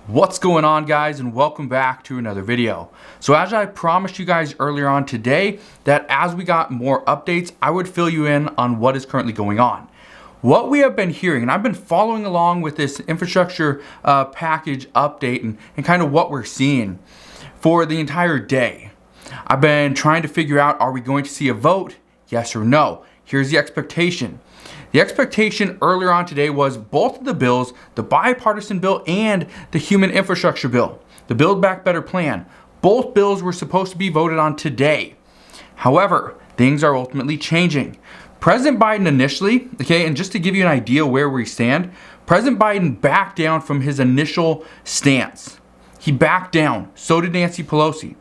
What's going on, guys, and welcome back to another video. So as I promised you guys earlier on today, that as we got more updates, I would fill you in on what is currently going on. What we have been hearing, and I've been following along with this infrastructure package update and kind of what we're seeing for the entire day. I've been trying to figure out, are we going to see a vote? Yes or no? Here's the expectation. The expectation earlier on today was both of the bills, the bipartisan bill and the human infrastructure bill, the Build Back Better plan, both bills were supposed to be voted on today. However, things are ultimately changing. President Biden initially, and just to give you an idea where we stand, President Biden backed down from his initial stance. He backed down. So did Nancy Pelosi.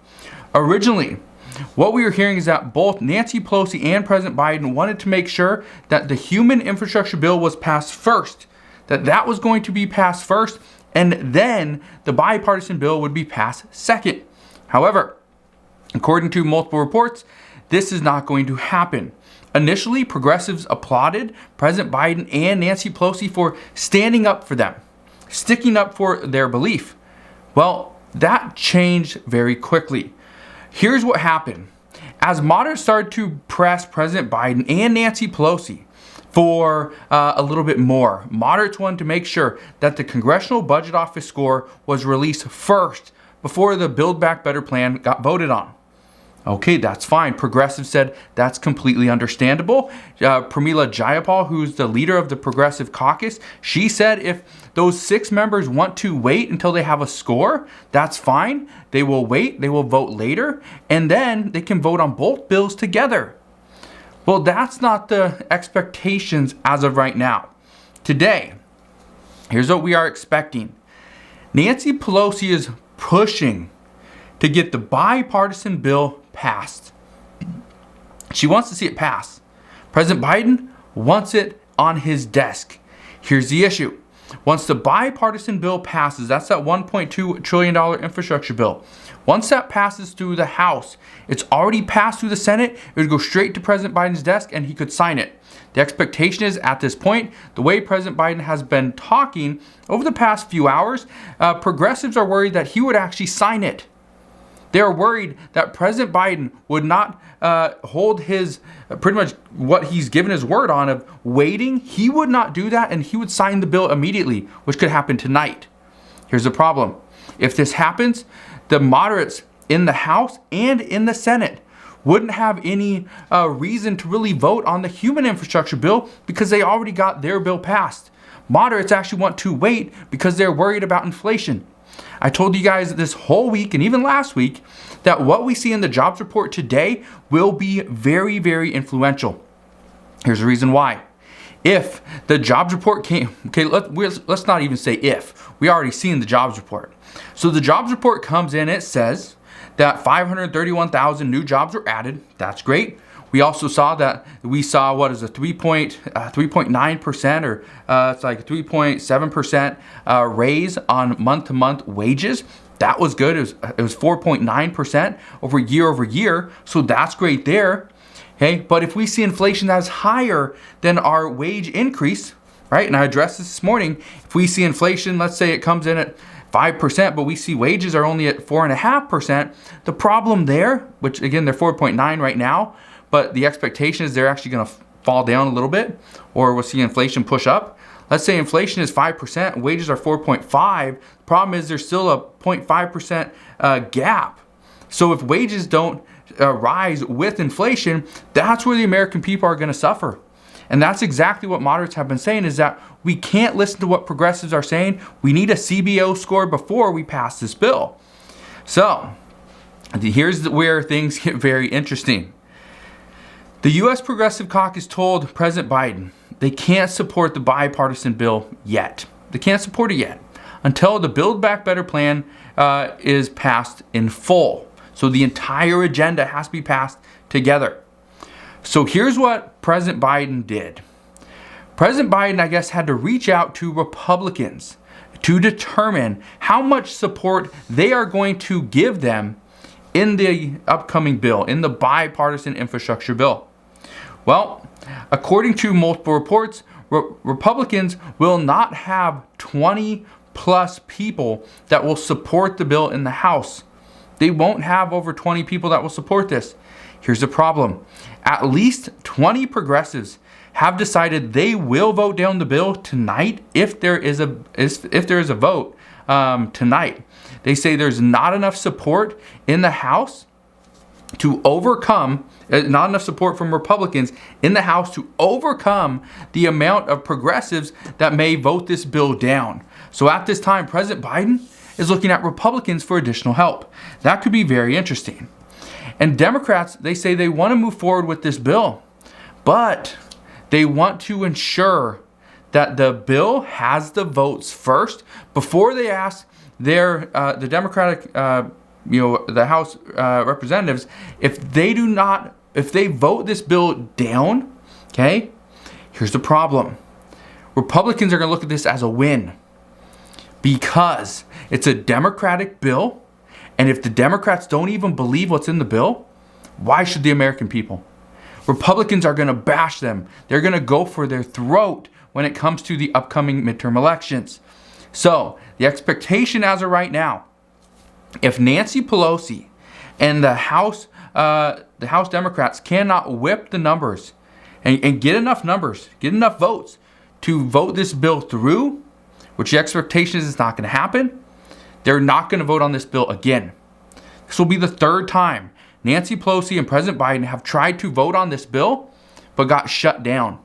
Originally, what we were hearing is that both Nancy Pelosi and President Biden wanted to make sure that the human infrastructure bill was passed first, that was going to be passed first, and then the bipartisan bill would be passed second. However, according to multiple reports, this is not going to happen. Initially, progressives applauded President Biden and Nancy Pelosi for standing up for them, sticking up for their belief. Well, that changed very quickly. Here's what happened. As moderates started to press President Biden and Nancy Pelosi for a little bit more, moderates wanted to make sure that the Congressional Budget Office score was released first before the Build Back Better plan got voted on. Okay, that's fine. Progressives said that's completely understandable. Pramila Jayapal, who's the leader of the Progressive Caucus, she said if those 6 members want to wait until they have a score, that's fine. They will wait, they will vote later, and then they can vote on both bills together. Well, that's not the expectations as of right now. Today, here's what we are expecting. Nancy Pelosi is pushing to get the bipartisan bill passed. She wants to see it pass. President Biden wants it on his desk. Here's the issue. Once the bipartisan bill passes, that's that $1.2 trillion infrastructure bill. Once that passes through the House, it's already passed through the Senate, it would go straight to President Biden's desk and he could sign it. The expectation is at this point, the way President Biden has been talking over the past few hours, progressives are worried that he would actually sign it. They're worried that President Biden would not hold his, pretty much what he's given his word on of waiting. He would not do that and he would sign the bill immediately, which could happen tonight. Here's the problem. If this happens, the moderates in the House and in the Senate wouldn't have any reason to really vote on the human infrastructure bill because they already got their bill passed. Moderates actually want to wait because they're worried about inflation. I told you guys this whole week and even last week that what we see in the jobs report today will be very, very influential. Here's the reason why. If the jobs report came, let's not even say if. We already seen the jobs report. So the jobs report comes in, it says that 531,000 new jobs were added. That's great. We also saw that what is a 3.9% or it's like 3.7% raise on month-to-month wages. That was good. It was 4.9% over year, so that's great there. Okay, but if we see inflation that is higher than our wage increase, right? And I addressed this morning. If we see inflation, let's say it comes in at 5%, but we see wages are only at 4.5%. The problem there, which again they're 4.9 right now. But the expectation is they're actually going to fall down a little bit, or we'll see inflation push up. Let's say inflation is 5%, wages are 4.5. The problem is there's still a 0.5% gap. So if wages don't rise with inflation, that's where the American people are going to suffer. And that's exactly what moderates have been saying, is that we can't listen to what progressives are saying. We need a CBO score before we pass this bill. So here's where things get very interesting. The U.S. Progressive Caucus told President Biden they can't support the bipartisan bill yet. They can't support it yet until the Build Back Better plan is passed in full. So the entire agenda has to be passed together. So here's what President Biden did. President Biden, I guess, had to reach out to Republicans to determine how much support they are going to give them in the upcoming bill, in the bipartisan infrastructure bill. Well, according to multiple reports, Republicans will not have 20 plus people that will support the bill in the House. They won't have over 20 people that will support this. Here's the problem. At least 20 progressives have decided they will vote down the bill tonight if there is a vote tonight. They say there's not enough support in the House to overcome, not enough support from Republicans in the House to overcome the amount of progressives that may vote this bill down. So at this time, President Biden is looking at Republicans for additional help. That could be very interesting. And Democrats, they say they want to move forward with this bill, but they want to ensure that the bill has the votes first before they ask the Democratic, the House representatives, if they vote this bill down, okay, here's the problem. Republicans are going to look at this as a win because it's a Democratic bill. And if the Democrats don't even believe what's in the bill, why should the American people? Republicans are going to bash them. They're going to go for their throat when it comes to the upcoming midterm elections. So the expectation as of right now, if Nancy Pelosi and the House Democrats cannot whip the numbers and get enough votes to vote this bill through, which the expectation is not going to happen, they're not going to vote on this bill again. This will be the third time Nancy Pelosi and President Biden have tried to vote on this bill, but got shut down.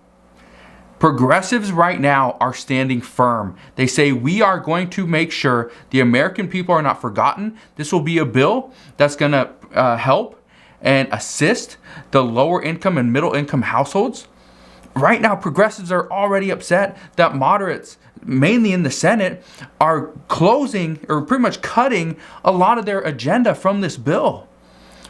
Progressives right now are standing firm. They say we are going to make sure the American people are not forgotten. This will be a bill that's going to help and assist the lower income and middle income households. Right now, progressives are already upset that moderates, mainly in the Senate, are closing or pretty much cutting a lot of their agenda from this bill.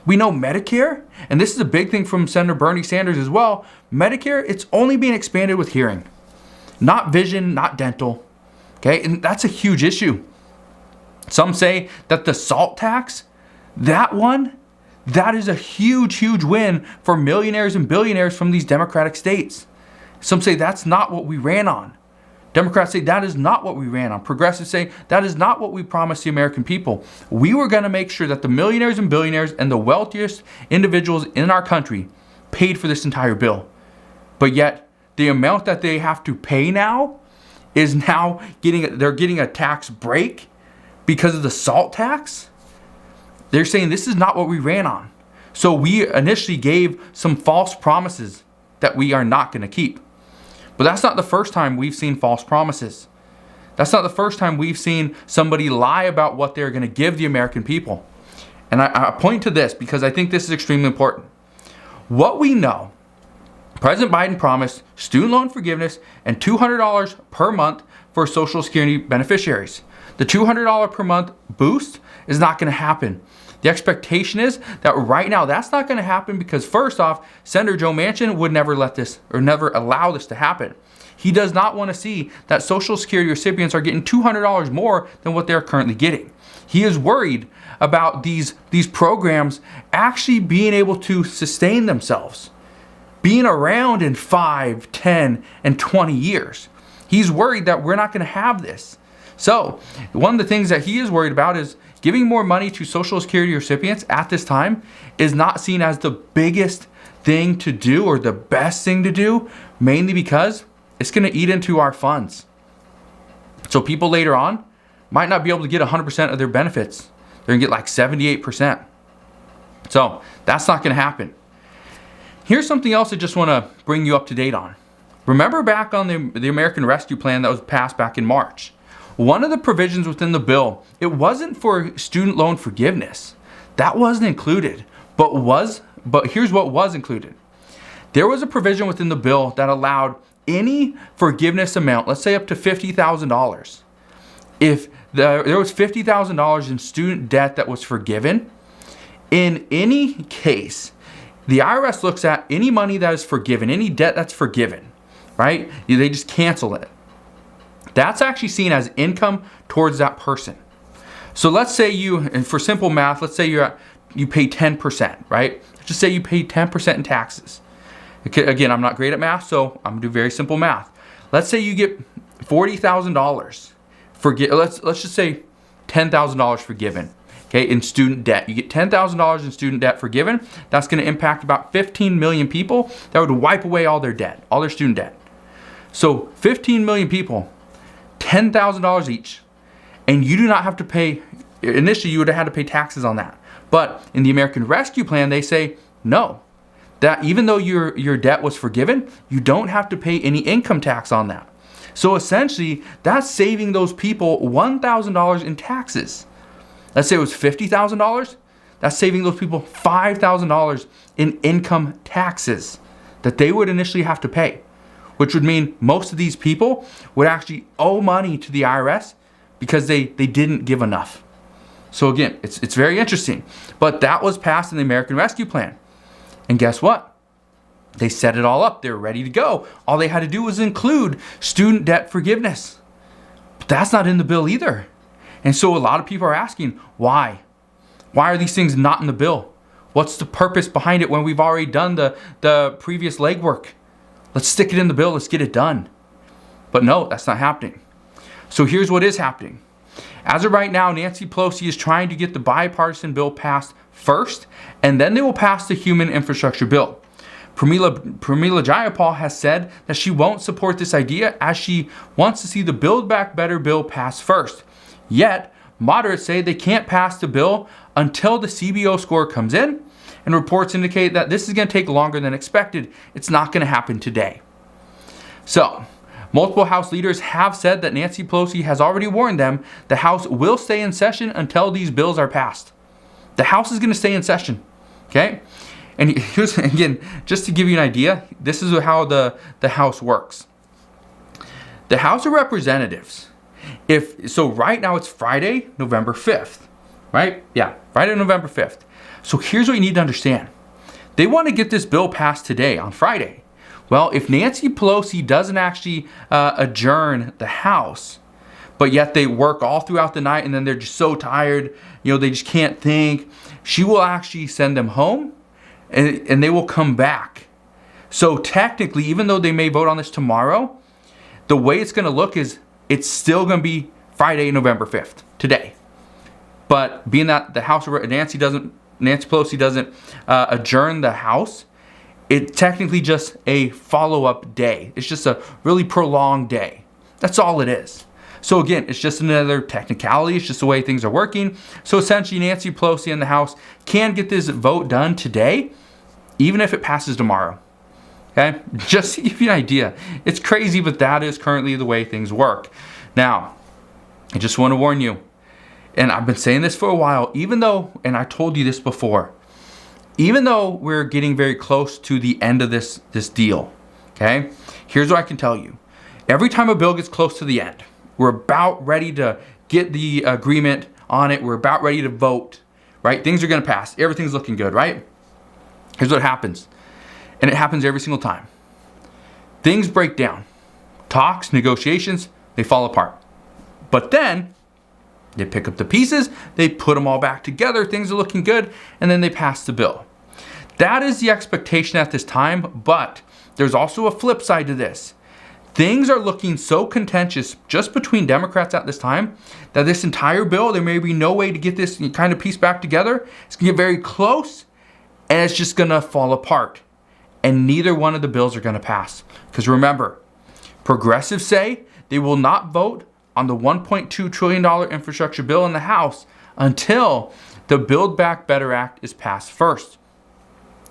We know Medicare, and this is a big thing from Senator Bernie Sanders as well, Medicare, it's only being expanded with hearing, not vision, not dental. Okay, and that's a huge issue. Some say that the SALT tax, that is a huge, huge win for millionaires and billionaires from these Democratic states. Some say that's not what we ran on. Democrats say that is not what we ran on. Progressives say that is not what we promised the American people. We were going to make sure that the millionaires and billionaires and the wealthiest individuals in our country paid for this entire bill. But yet, the amount that they have to pay now is now they're getting a tax break because of the SALT tax. They're saying this is not what we ran on. So we initially gave some false promises that we are not going to keep. But that's not the first time we've seen false promises. That's not the first time we've seen somebody lie about what they're going to give the American people. And I point to this because I think this is extremely important. What we know, President Biden promised student loan forgiveness and $200 per month for Social Security beneficiaries. The $200 per month boost is not going to happen. The expectation is that right now that's not going to happen because first off, Senator Joe Manchin would never let this or never allow this to happen. He does not want to see that Social Security recipients are getting $200 more than what they're currently getting. He is worried about these programs actually being able to sustain themselves, being around in 5, 10, and 20 years. He's worried that we're not going to have this. So one of the things that he is worried about is giving more money to Social Security recipients at this time is not seen as the biggest thing to do or the best thing to do, mainly because it's going to eat into our funds. So people later on might not be able to get 100% of their benefits. They're going to get like 78%. So that's not going to happen. Here's something else I just want to bring you up to date on. Remember back on the American Rescue Plan that was passed back in March? One of the provisions within the bill, it wasn't for student loan forgiveness. That wasn't included, but here's what was included. There was a provision within the bill that allowed any forgiveness amount, let's say up to $50,000. If there was $50,000 in student debt that was forgiven, in any case, the IRS looks at any money that is forgiven, any debt that's forgiven, right? They just cancel it. That's actually seen as income towards that person. So let's say and for simple math, let's say you pay 10%, right? Just say you pay 10% in taxes. Again, I'm not great at math, so I'm gonna do very simple math. Let's say you get $40,000. let's just say $10,000 forgiven. Okay, in student debt. You get $10,000 in student debt forgiven. That's going to impact about 15 million people. That would wipe away all their debt, all their student debt. So 15 million people, $10,000 each. And you do not have to pay, initially you would have had to pay taxes on that. But in the American Rescue Plan, they say, no, that even though your debt was forgiven, you don't have to pay any income tax on that. So essentially, that's saving those people $1,000 in taxes. Let's say it was $50,000. That's saving those people $5,000 in income taxes that they would initially have to pay, which would mean most of these people would actually owe money to the IRS because they didn't give enough. So again, it's very interesting. But that was passed in the American Rescue Plan. And guess what? They set it all up. They were ready to go. All they had to do was include student debt forgiveness. But that's not in the bill either. And so a lot of people are asking, why? Why are these things not in the bill? What's the purpose behind it when we've already done the previous legwork? Let's stick it in the bill. Let's get it done. But no, that's not happening. So here's what is happening. As of right now, Nancy Pelosi is trying to get the bipartisan bill passed first, and then they will pass the human infrastructure bill. Pramila Jayapal has said that she won't support this idea as she wants to see the Build Back Better bill pass first. Yet, moderates say they can't pass the bill until the CBO score comes in, and reports indicate that this is going to take longer than expected. It's not going to happen today. So, multiple House leaders have said that Nancy Pelosi has already warned them the House will stay in session until these bills are passed. The House is going to stay in session, okay? And here's, again, just to give you an idea, this is how the House works. The House of Representatives, so right now it's Friday, November 5th, right? Yeah, Friday, November 5th. So here's what you need to understand. They want to get this bill passed today, on Friday. Well, if Nancy Pelosi doesn't actually adjourn the House, but yet they work all throughout the night and then they're just so tired, they just can't think, she will actually send them home and they will come back. So technically, even though they may vote on this tomorrow, the way it's going to look is it's still going to be Friday, November 5th, today. But being that the House, Nancy Pelosi doesn't adjourn the House, it's technically just a follow-up day. It's just a really prolonged day. That's all it is. So again, it's just another technicality. It's just the way things are working. So essentially, Nancy Pelosi and the House can get this vote done today, even if it passes tomorrow. Okay? Just to give you an idea. It's crazy, but that is currently the way things work. Now, I just want to warn you, and I've been saying this for a while, even though, and I told you this before, even though we're getting very close to the end of this deal, okay? Here's what I can tell you. Every time a bill gets close to the end, we're about ready to get the agreement on it, we're about ready to vote, right? Things are going to pass. Everything's looking good, right? Here's what happens. And it happens every single time. Things break down. Talks, negotiations, they fall apart. But then they pick up the pieces, they put them all back together, things are looking good, and then they pass the bill. That is the expectation at this time, but there's also a flip side to this. Things are looking so contentious just between Democrats at this time that this entire bill, there may be no way to get this kind of piece back together. It's going to get very close, and it's just going to fall apart. And neither one of the bills are going to pass. Because remember, progressives say they will not vote on the $1.2 trillion infrastructure bill in the House until the Build Back Better Act is passed first.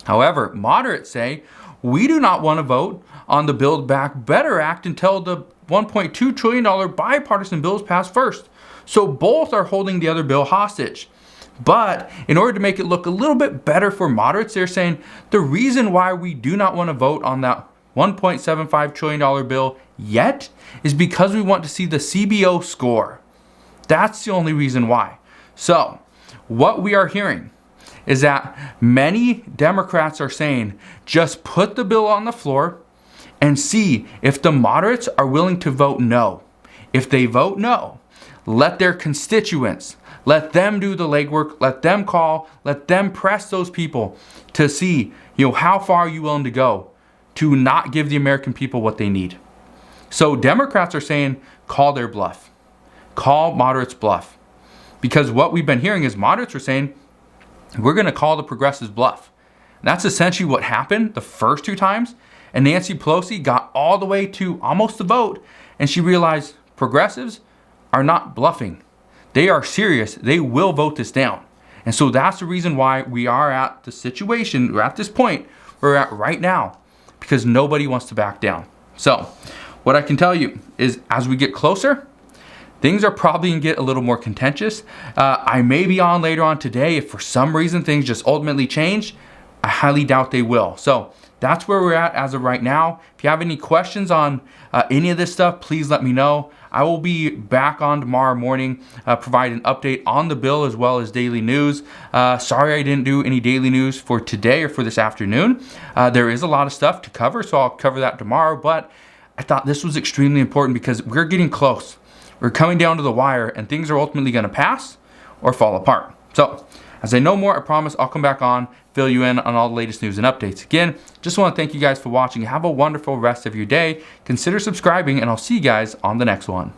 However, moderates say we do not want to vote on the Build Back Better Act until the $1.2 trillion bipartisan bill is passed first. So both are holding the other bill hostage. But in order to make it look a little bit better for moderates, they're saying the reason why we do not want to vote on that $1.75 trillion bill yet is because we want to see the CBO score. That's the only reason why. So what we are hearing is that many Democrats are saying just put the bill on the floor and see if the moderates are willing to vote no. If they vote no, let their constituents, let them do the legwork, let them call, let them press those people to see, how far are you willing to go to not give the American people what they need. So Democrats are saying call their bluff. call moderates bluff. Because what we've been hearing is moderates were saying, we're going to call the progressives bluff. And that's essentially what happened the first 2 times. And Nancy Pelosi got all the way to almost the vote, and she realized progressives are not bluffing. They are serious. They will vote this down. And so that's the reason why we are at the situation, we're at this point where we're at right now, because nobody wants to back down. So what I can tell you is as we get closer, things are probably going to get a little more contentious. I may be on later on today if for some reason things just ultimately change. I highly doubt they will. So that's where we're at as of right now. If you have any questions on any of this stuff, please let me know. I will be back on tomorrow morning, provide an update on the bill as well as daily news. Sorry I didn't do any daily news for today or for this afternoon. There is a lot of stuff to cover, so I'll cover that tomorrow. But I thought this was extremely important because we're getting close. We're coming down to the wire, and things are ultimately going to pass or fall apart. So as I know more, I promise I'll come back on, fill you in on all the latest news and updates. Again, just want to thank you guys for watching. Have a wonderful rest of your day. Consider subscribing, and I'll see you guys on the next one.